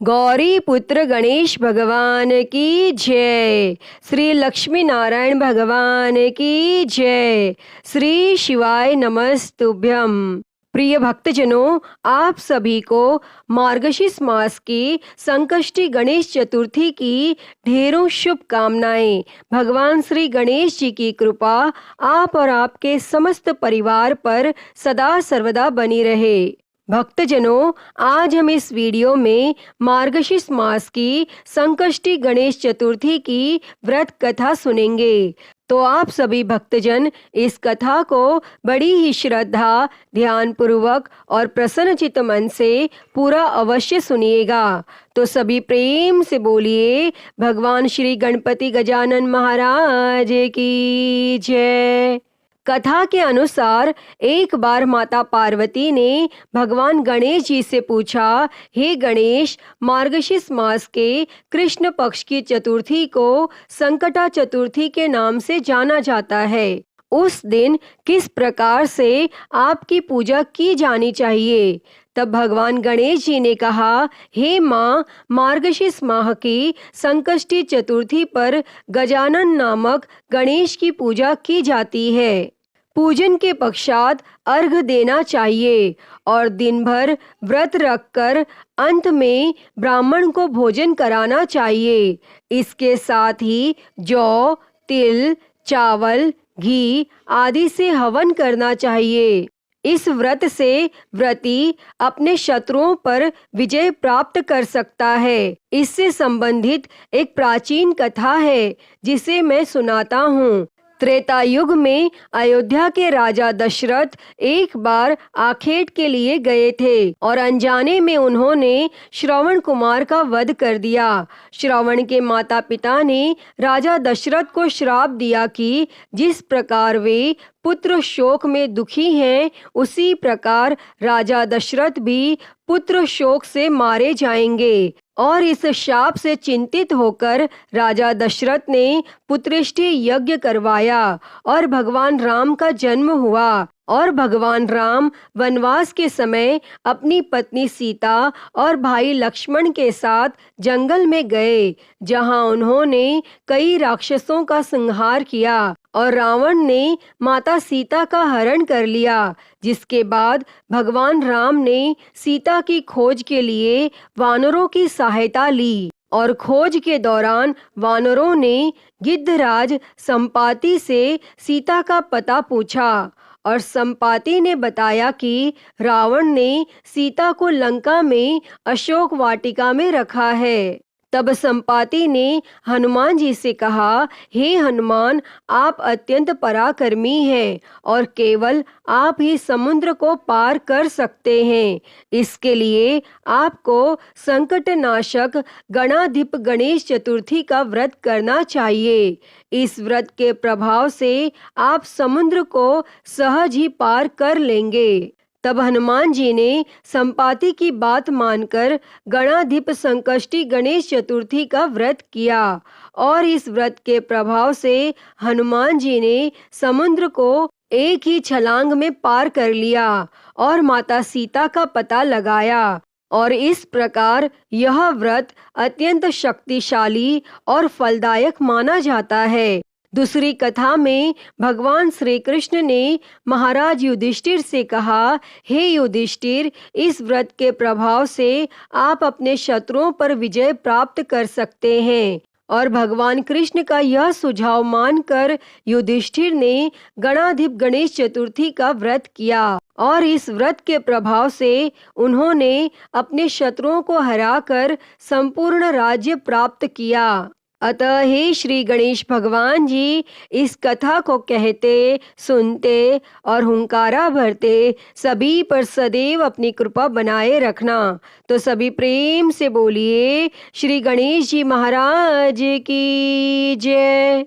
गौरी पुत्र गणेश भगवान की जय। श्री लक्ष्मी नारायण भगवान की जय। श्री शिवाय नमस्तुभ्यम। प्रिय भक्तजनों, आप सभी को मार्गशीर्ष मास की संकष्टी गणेश चतुर्थी की ढेरों शुभकामनाएं। भगवान श्री गणेश जी की कृपा आप और आपके समस्त परिवार पर सदा सर्वदा बनी रहे। भक्तजनों, आज हम इस वीडियो में मार्गशीर्ष मास की संकष्टी गणेश चतुर्थी की व्रत कथा सुनेंगे। तो आप सभी भक्तजन इस कथा को बड़ी ही श्रद्धा, ध्यान पूर्वक और प्रसन्नचित्त मन से पूरा अवश्य सुनिएगा। तो सभी प्रेम से बोलिए, भगवान श्री गणपति गजानन महाराज की जय। कथा के अनुसार एक बार माता पार्वती ने भगवान गणेश जी से पूछा, हे गणेश, मार्गशीर्ष मास के कृष्ण पक्ष की चतुर्थी को संकटा चतुर्थी के नाम से जाना जाता है। उस दिन किस प्रकार से आपकी पूजा की जानी चाहिए? तब भगवान गणेश जी ने कहा, हे माँ, मार्गशीर्ष माह की संकष्टी चतुर्थी पर गजानन नामक गणेश की पूजा की जाती है। पूजन के पश्चात अर्घ देना चाहिए और दिन भर व्रत रखकर अंत में ब्राह्मण को भोजन कराना चाहिए। इसके साथ ही जौ, तिल, चावल, घी आदि से हवन करना चाहिए। इस व्रत से व्रती अपने शत्रुओं पर विजय प्राप्त कर सकता है। इससे संबंधित एक प्राचीन कथा है जिसे मैं सुनाता हूँ। त्रेता युग में अयोध्या के राजा दशरथ एक बार आखेट के लिए गए थे और अनजाने में उन्होंने श्रवण कुमार का वध कर दिया। श्रवण के माता पिता ने राजा दशरथ को श्राप दिया कि जिस प्रकार वे पुत्र शोक में दुखी हैं, उसी प्रकार राजा दशरथ भी पुत्र शोक से मारे जाएंगे। और इस शाप से चिंतित होकर राजा दशरथ ने पुत्रेष्टि यज्ञ करवाया और भगवान राम का जन्म हुआ। और भगवान राम वनवास के समय अपनी पत्नी सीता और भाई लक्ष्मण के साथ जंगल में गए, जहां उन्होंने कई राक्षसों का संहार किया और रावण ने माता सीता का हरण कर लिया। जिसके बाद भगवान राम ने सीता की खोज के लिए वानरों की सहायता ली और खोज के दौरान वानरों ने गिद्धराज संपाति से सीता का पता पूछा और संपाति ने बताया कि रावण ने सीता को लंका में अशोक वाटिका में रखा है। तब संपाति ने हनुमान जी से कहा, हे हनुमान, आप अत्यंत पराक्रमी हैं और केवल आप ही समुद्र को पार कर सकते हैं। इसके लिए आपको संकट नाशक गणाधिप गणेश चतुर्थी का व्रत करना चाहिए। इस व्रत के प्रभाव से आप समुद्र को सहज ही पार कर लेंगे। तब हनुमान जी ने संपाति की बात मानकर गणाधिप संकष्टी गणेश चतुर्थी का व्रत किया और इस व्रत के प्रभाव से हनुमान जी ने समुद्र को एक ही छलांग में पार कर लिया और माता सीता का पता लगाया। और इस प्रकार यह व्रत अत्यंत शक्तिशाली और फलदायक माना जाता है। दूसरी कथा में भगवान श्री कृष्ण ने महाराज युधिष्ठिर से कहा, हे युधिष्ठिर, इस व्रत के प्रभाव से आप अपने शत्रुओं पर विजय प्राप्त कर सकते हैं। और भगवान कृष्ण का यह सुझाव मानकर युधिष्ठिर ने गणाधिप गणेश चतुर्थी का व्रत किया और इस व्रत के प्रभाव से उन्होंने अपने शत्रुओं को हराकर संपूर्ण राज्य प्राप्त किया। अतः हे श्री गणेश भगवान जी, इस कथा को कहते, सुनते और हुंकारा भरते सभी पर सदैव अपनी कृपा बनाए रखना। तो सभी प्रेम से बोलिए, श्री गणेश जी महाराज की जय।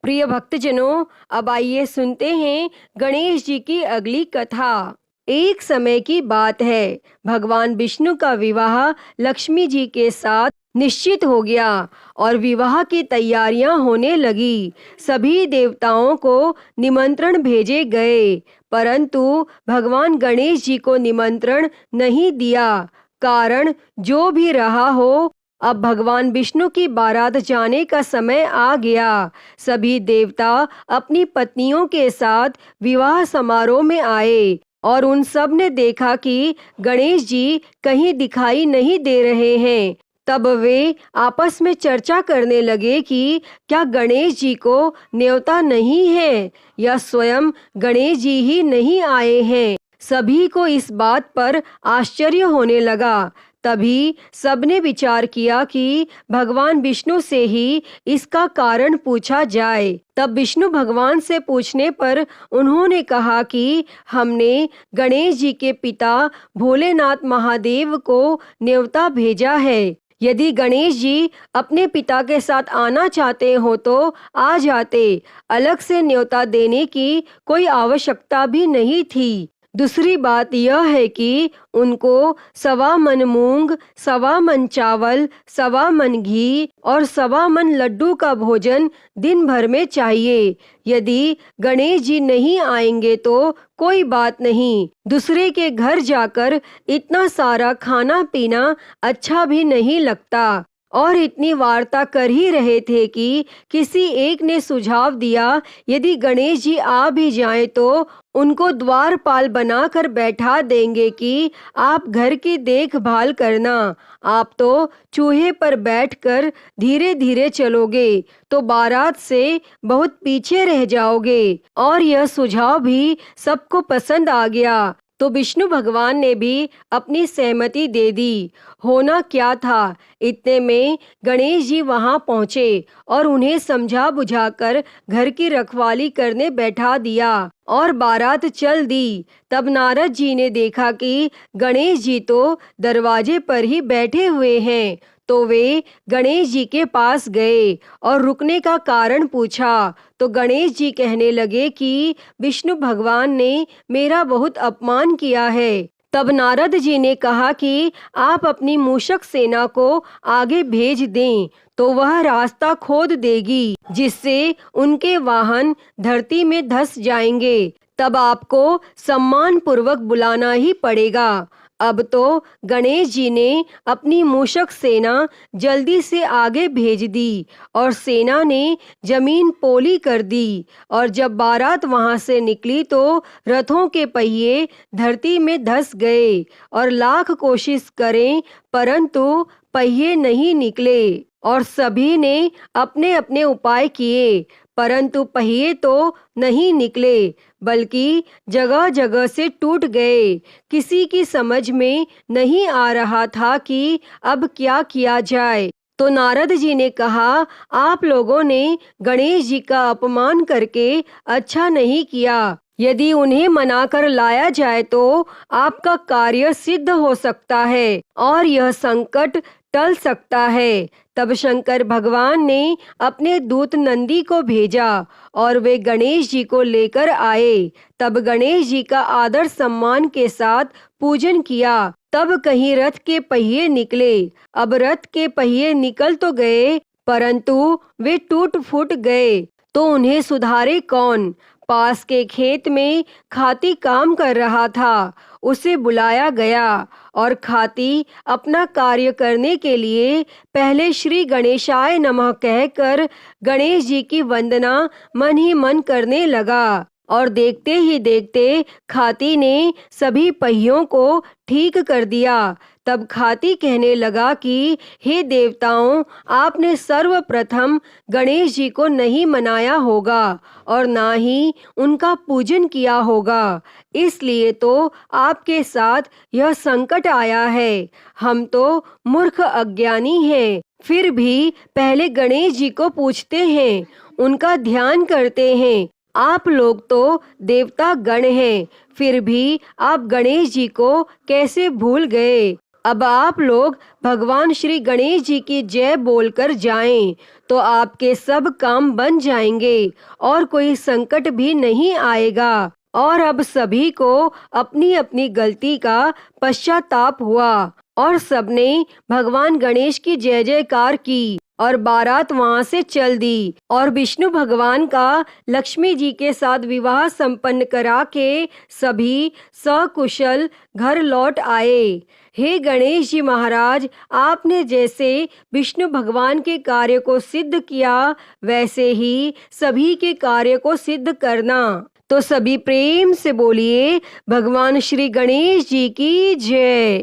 प्रिय भक्तजनों, अब आइए सुनते हैं गणेश जी की अगली कथा। एक समय की बात है, भगवान विष्णु का विवाह लक्ष्मी जी के साथ निश्चित हो गया और विवाह की तैयारियां होने लगी। सभी देवताओं को निमंत्रण भेजे गए, परंतु भगवान गणेश जी को निमंत्रण नहीं दिया। कारण जो भी रहा हो, अब भगवान विष्णु की बारात जाने का समय आ गया। सभी देवता अपनी पत्नियों के साथ विवाह समारोह में आए और उन सब ने देखा कि गणेश जी कहीं दिखाई नहीं दे रहे हैं। तब वे आपस में चर्चा करने लगे कि क्या गणेश जी को न्योता नहीं है या स्वयं गणेश जी ही नहीं आए हैं। सभी को इस बात पर आश्चर्य होने लगा। तभी सबने विचार किया कि भगवान विष्णु से ही इसका कारण पूछा जाए। तब विष्णु भगवान से पूछने पर उन्होंने कहा कि हमने गणेश जी के पिता भोलेनाथ महादेव को न्योता भेजा है। यदि गणेश जी अपने पिता के साथ आना चाहते हो तो आ जाते, अलग से न्योता देने की कोई आवश्यकता भी नहीं थी। दूसरी बात यह है कि उनको 1.25 मन मूंग, 1.25 मन चावल, 1.25 मन घी और 1.25 मन लड्डू का भोजन दिन भर में चाहिए। यदि गणेश जी नहीं आएंगे तो कोई बात नहीं, दूसरे के घर जाकर इतना सारा खाना पीना अच्छा भी नहीं लगता। और इतनी वार्ता कर ही रहे थे कि किसी एक ने सुझाव दिया, यदि गणेश जी आ भी जाएं तो उनको द्वारपाल बनाकर बैठा देंगे कि आप घर की देखभाल करना। आप तो चूहे पर बैठकर धीरे धीरे चलोगे तो बारात से बहुत पीछे रह जाओगे। और यह सुझाव भी सबको पसंद आ गया तो विष्णु भगवान ने भी अपनी सहमति दे दी। होना क्या था, इतने में गणेश जी वहां पहुंचे और उन्हें समझा बुझाकर घर की रखवाली करने बैठा दिया और बारात चल दी। तब नारद जी ने देखा कि गणेश जी तो दरवाजे पर ही बैठे हुए हैं। तो वे गणेश जी के पास गए और रुकने का कारण पूछा तो गणेश जी कहने लगे कि विष्णु भगवान ने मेरा बहुत अपमान किया है। तब नारद जी ने कहा कि आप अपनी मूषक सेना को आगे भेज दें तो वह रास्ता खोद देगी, जिससे उनके वाहन धरती में धंस जाएंगे। तब आपको सम्मान पूर्वक बुलाना ही पड़ेगा। अब तो गणेश जी ने अपनी मूषक सेना जल्दी से आगे भेज दी और सेना ने जमीन पोली कर दी। और जब बारात वहां से निकली तो रथों के पहिए धरती में धंस गए और लाख कोशिश करें परंतु पहिए नहीं निकले। और सभी ने अपने अपने उपाय किए परंतु पहिए तो नहीं निकले, बल्कि जगह जगह से टूट गए। किसी की समझ में नहीं आ रहा था कि अब क्या किया जाए। तो नारद जी ने कहा, आप लोगों ने गणेश जी का अपमान करके अच्छा नहीं किया। यदि उन्हें मनाकर लाया जाए तो आपका कार्य सिद्ध हो सकता है और यह संकट टल सकता है। तब शंकर भगवान ने अपने दूत नंदी को भेजा और वे गणेश जी को लेकर आए। तब गणेश जी का आदर सम्मान के साथ पूजन किया। तब कहीं रथ के पहिए निकले। अब रथ के पहिए निकल तो गए परंतु वे टूट फूट गए तो उन्हें सुधारे कौन। पास के खेत में खाती काम कर रहा था, उसे बुलाया गया और खाती अपना कार्य करने के लिए पहले श्री गणेशाय नमः कहकर गणेश जी की वंदना मन ही मन करने लगा। और देखते ही देखते खाती ने सभी पहियों को ठीक कर दिया। तब खाती कहने लगा कि हे देवताओं, आपने सर्वप्रथम गणेश जी को नहीं मनाया होगा और ना ही उनका पूजन किया होगा, इसलिए तो आपके साथ यह संकट आया है। हम तो मूर्ख अज्ञानी हैं, फिर भी पहले गणेश जी को पूछते हैं, उनका ध्यान करते हैं। आप लोग तो देवता गण हैं, फिर भी आप गणेश जी को कैसे भूल गए। अब आप लोग भगवान श्री गणेश जी की जय बोलकर जाएं तो आपके सब काम बन जाएंगे और कोई संकट भी नहीं आएगा। और अब सभी को अपनी अपनी गलती का पश्चाताप हुआ और सबने भगवान गणेश की जय जयकार की। और बारात वहां से चल दी और विष्णु भगवान का लक्ष्मी जी के साथ विवाह संपन्न करा के सभी सकुशल घर लौट आए। हे गणेश जी महाराज, आपने जैसे विष्णु भगवान के कार्य को सिद्ध किया वैसे ही सभी के कार्य को सिद्ध करना। तो सभी प्रेम से बोलिए भगवान श्री गणेश जी की जय।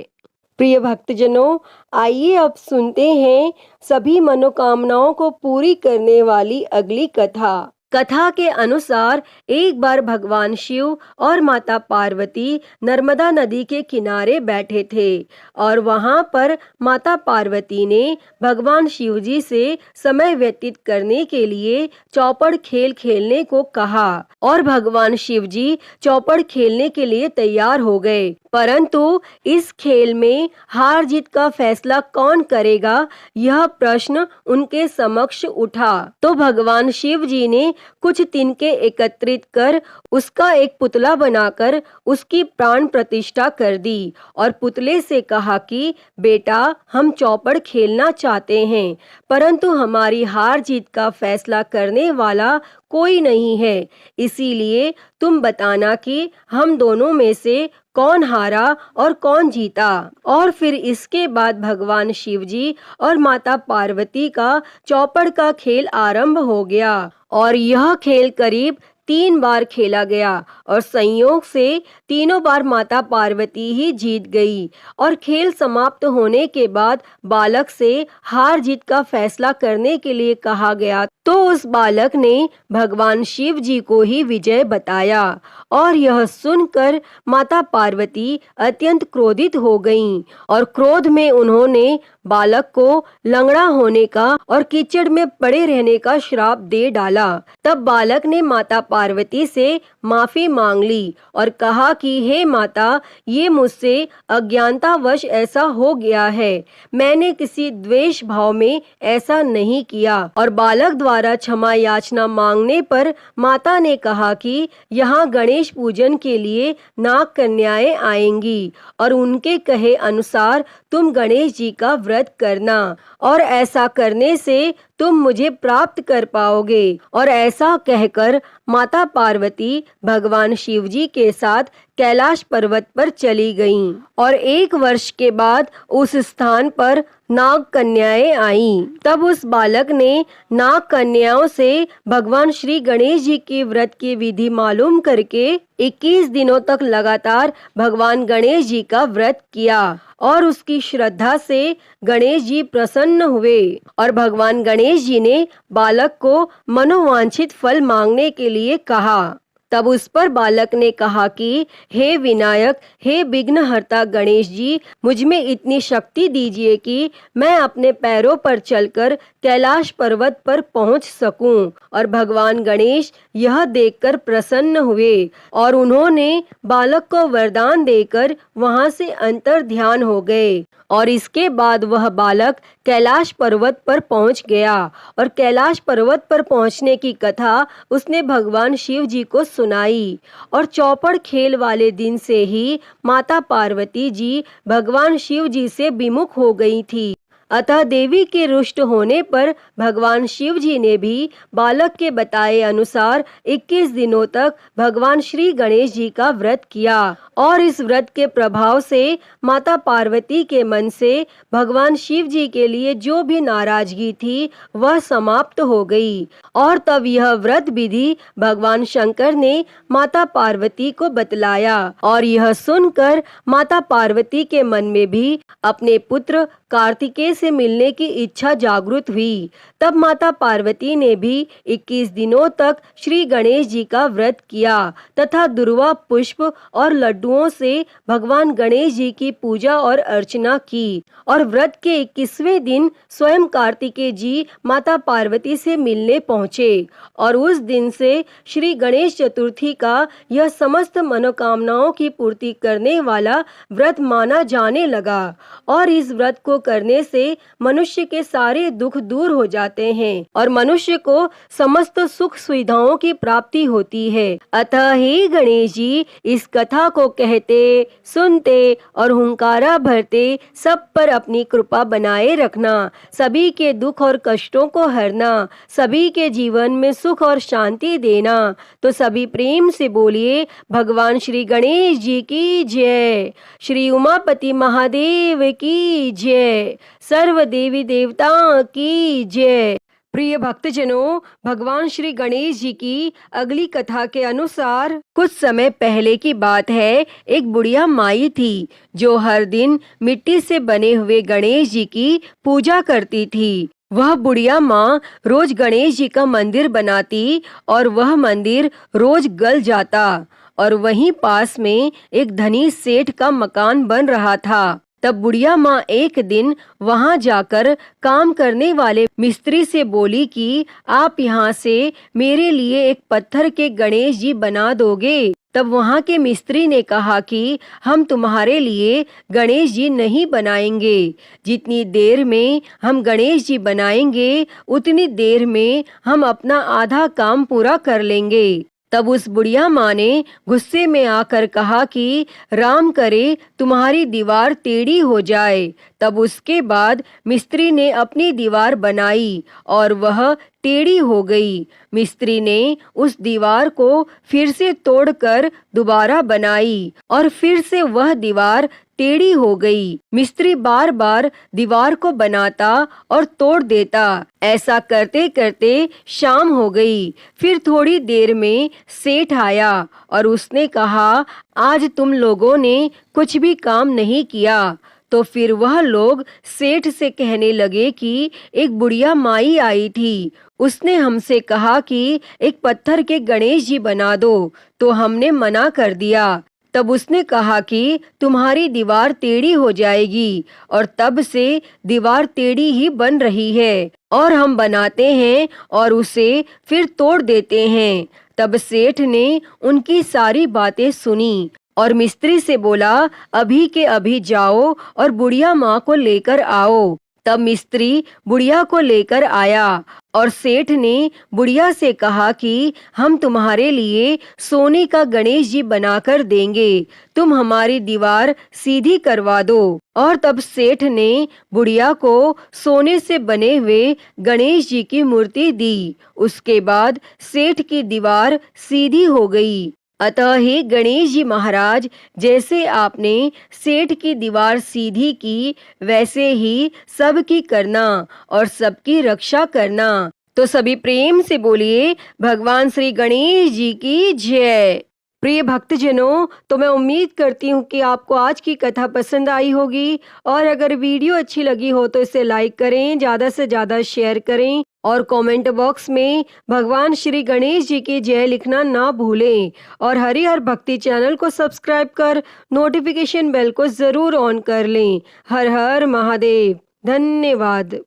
प्रिय भक्तजनों, आइए अब सुनते हैं सभी मनोकामनाओं को पूरी करने वाली अगली कथा। कथा के अनुसार एक बार भगवान शिव और माता पार्वती नर्मदा नदी के किनारे बैठे थे और वहां पर माता पार्वती ने भगवान शिव जी से समय व्यतीत करने के लिए चौपड़ खेल खेलने को कहा और भगवान शिव जी चौपड़ खेलने के लिए तैयार हो गए। परंतु इस खेल में हार जीत का फैसला कौन करेगा, यह प्रश्न उनके समक्ष उठा। तो भगवान शिव जी ने कुछ तिनके एकत्रित कर उसका एक पुतला बनाकर उसकी प्राण प्रतिष्ठा कर दी और पुतले से कहा कि बेटा, हम चौपड़ खेलना चाहते हैं, परंतु हमारी हार जीत का फैसला करने वाला कोई नहीं है, इसीलिए तुम बताना कि हम दोनों में से कौन हारा और कौन जीता। और फिर इसके बाद भगवान शिव जी और माता पार्वती का चौपड़ का खेल आरंभ हो गया और यह खेल करीब 3 बार खेला गया और संयोग से तीनों बार माता पार्वती ही जीत गई। और खेल समाप्त होने के बाद बालक से हार जीत का फैसला करने के लिए कहा गया, तो उस बालक ने भगवान शिव जी को ही विजय बताया। और यह सुनकर माता पार्वती अत्यंत क्रोधित हो गईं और क्रोध में उन्होंने बालक को लंगड़ा होने का और कीचड़ में पड़े रहने का श्राप दे डाला। तब बालक ने माता पार्वती से माफी मांग ली और कहा कि हे माता, ये मुझसे अज्ञानतावश ऐसा हो गया है, मैंने किसी द्वेष भाव में ऐसा नहीं किया। और बालक द्वारा क्षमा याचना मांगने पर माता ने कहा कि यहाँ गणेश पूजन के लिए नाग कन्याएं आएंगी और उनके कहे अनुसार तुम गणेश जी का व्रत करना और ऐसा करने से तुम मुझे प्राप्त कर पाओगे। और ऐसा कहकर माता पार्वती भगवान शिव जी के साथ कैलाश पर्वत पर चली गईं और 1 वर्ष के बाद उस स्थान पर नाग कन्याएं आईं। तब उस बालक ने नाग कन्याओं से भगवान श्री गणेश जी के व्रत की विधि मालूम करके 21 दिनों तक लगातार भगवान गणेश जी का व्रत किया और उसकी श्रद्धा से गणेश जी प्रसन्न हुए और भगवान गणेश जी ने बालक को मनोवांछित फल मांगने के लिए कहा। तब उस पर बालक ने कहा कि हे विनायक, हे विघ्नहर्ता गणेश जी, मुझ में इतनी शक्ति दीजिए कि मैं अपने पैरों पर चलकर कैलाश पर्वत पर पहुंच सकूं। और भगवान गणेश यह देखकर प्रसन्न हुए और उन्होंने बालक को वरदान देकर वहां से अंतर ध्यान हो गए। और इसके बाद वह बालक कैलाश पर्वत पर पहुंच गया और कैलाश पर्वत पर पहुंचने की कथा उसने भगवान शिव जी को सुनाई। और चौपड़ खेल वाले दिन से ही माता पार्वती जी भगवान शिव जी से विमुख हो गई थी। अतः देवी के रुष्ट होने पर भगवान शिव जी ने भी बालक के बताए अनुसार 21 दिनों तक भगवान श्री गणेश जी का व्रत किया और इस व्रत के प्रभाव से माता पार्वती के मन से भगवान शिव जी के लिए जो भी नाराजगी थी वह समाप्त हो गई। और तब यह व्रत विधि भगवान शंकर ने माता पार्वती को बतलाया और यह सुनकर माता पार्वती के मन में भी अपने पुत्र कार्तिकेय से मिलने की इच्छा जागृत हुई। तब माता पार्वती ने भी 21 दिनों तक श्री गणेश जी का व्रत किया तथा दुर्वा पुष्प और लड्डुओं से भगवान गणेश जी की पूजा और अर्चना की। और व्रत के 21वें दिन स्वयं कार्तिकेय जी माता पार्वती से मिलने पहुँचे और उस दिन से श्री गणेश चतुर्थी का यह समस्त मनोकामनाओं की पूर्ति करने वाला व्रत माना जाने लगा। और इस व्रत को करने से से मनुष्य के सारे दुख दूर हो जाते हैं और मनुष्य को समस्त सुख सुविधाओं की प्राप्ति होती है। अतः हे गणेश जी, इस कथा को कहते, सुनते और हुंकारा भरते सब पर अपनी कृपा बनाए रखना, सभी के दुख और कष्टों को हरना, सभी के जीवन में सुख और शांति देना। तो सभी प्रेम से बोलिए भगवान श्री गणेश जी की जय, श्री उमापति महादेव की जय, सर्व देवी देवताओं की जय। प्रिय भक्तजनों, भगवान श्री गणेश जी की अगली कथा के अनुसार कुछ समय पहले की बात है। एक बुढ़िया माई थी जो हर दिन मिट्टी से बने हुए गणेश जी की पूजा करती थी। वह बुढ़िया माँ रोज गणेश जी का मंदिर बनाती और वह मंदिर रोज गल जाता और वहीं पास में एक धनी सेठ का मकान बन रहा था। तब बुढ़िया माँ एक दिन वहां जाकर काम करने वाले मिस्त्री से बोली कि आप यहाँ से मेरे लिए एक पत्थर के गणेश जी बना दोगे। तब वहाँ के मिस्त्री ने कहा कि हम तुम्हारे लिए गणेश जी नहीं बनाएंगे, जितनी देर में हम गणेश जी बनाएंगे उतनी देर में हम अपना आधा काम पूरा कर लेंगे। तब उस बुढ़िया माँ ने गुस्से में आकर कहा कि राम करे तुम्हारी दीवार टेढ़ी हो जाए। तब उसके बाद मिस्त्री ने अपनी दीवार बनाई और वह टेढ़ी हो गई। मिस्त्री ने उस दीवार को फिर से तोड़कर दोबारा बनाई और फिर से वह दीवार टेढ़ी हो गई। मिस्त्री बार बार दीवार को बनाता और तोड़ देता। ऐसा करते करते शाम हो गई। फिर थोड़ी देर में सेठ आया और उसने कहा, आज तुम लोगों ने कुछ भी काम नहीं किया। तो फिर वह लोग सेठ से कहने लगे कि एक बुढ़िया माई आई थी, उसने हमसे कहा कि एक पत्थर के गणेश जी बना दो, तो हमने मना कर दिया। तब उसने कहा कि तुम्हारी दीवार टेढ़ी हो जाएगी और तब से दीवार टेढ़ी ही बन रही है और हम बनाते हैं और उसे फिर तोड़ देते हैं। तब सेठ ने उनकी सारी बातें सुनी और मिस्त्री से बोला, अभी के अभी जाओ और बुढ़िया माँ को लेकर आओ। तब मिस्त्री बुढ़िया को लेकर आया और सेठ ने बुढ़िया से कहा कि हम तुम्हारे लिए सोने का गणेश जी बनाकर देंगे, तुम हमारी दीवार सीधी करवा दो। और तब सेठ ने बुढ़िया को सोने से बने हुए गणेश जी की मूर्ति दी। उसके बाद सेठ की दीवार सीधी हो गई। अतः हे गणेश जी महाराज, जैसे आपने सेठ की दीवार सीधी की, वैसे ही सबकी करना और सबकी रक्षा करना। तो सभी प्रेम से बोलिए भगवान श्री गणेश जी की जय। प्रिय भक्तजनों, तो मैं उम्मीद करती हूँ कि आपको आज की कथा पसंद आई होगी और अगर वीडियो अच्छी लगी हो तो इसे लाइक करें, ज़्यादा से ज़्यादा शेयर करें और कमेंट बॉक्स में भगवान श्री गणेश जी की जय लिखना ना भूलें और हरिहर भक्ति चैनल को सब्सक्राइब कर नोटिफिकेशन बेल को ज़रूर ऑन कर लें। हर हर महादेव। धन्यवाद।